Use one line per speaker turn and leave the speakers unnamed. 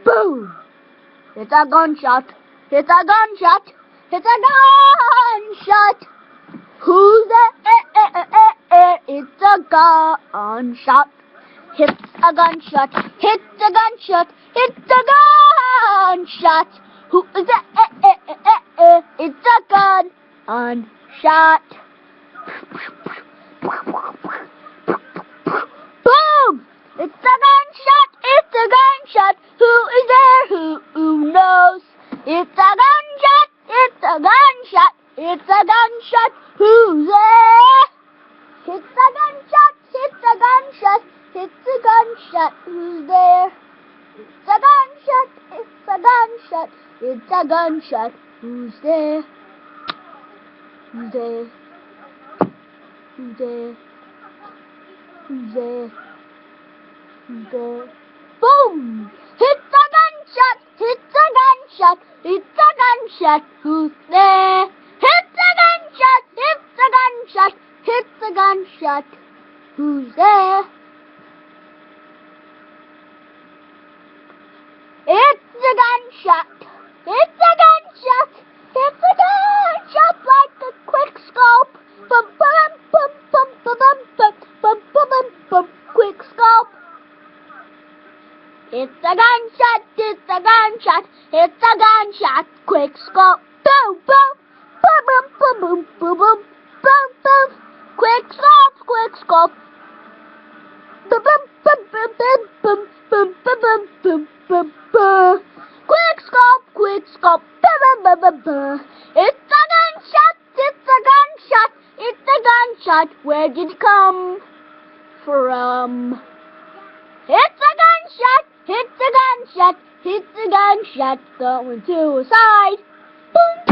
Boom! It's a gunshot. It's a gunshot. It's a gunshot. Who's there? It's a gunshot. It's a gunshot. It's a gunshot. It's a gunshot. Who is there? It's a gunshot. Boom! It's a gunshot. It's a gunshot. Who is there? Who knows? It's a gunshot. It's a gunshot. It's a gunshot. Who's there? It's a gunshot. It's a gunshot. It's a gunshot. Who's there? It's a gunshot. It's a gunshot. It's a gunshot. Who's there? Who's there? Who's there? Who's there? Who's there? Boom! It's a gunshot! It's a gunshot! It's a gunshot! Who's there? It's a gunshot! It's a gunshot! It's a gunshot! Who's there? It's a gunshot! It's a gunshot! It's a gunshot like a quick scope! Bum bum bum bum bum bum bum bum bum bum quick scope! It's a gunshot! It's a gunshot! It's a gunshot! Quick scope! Boom boom! Boom boom boom boom boom boom boom boom! Quick scope! Quick scope! Boom boom boom boom boom boom boom boom boom boom boom! Quick scope! Quick scope! Boom boom boom boom! It's a gunshot! It's a gunshot! It's a gunshot! Where did it come from? It's a gunshot! It's a gunshot! It's a gunshot going to a side! Boom!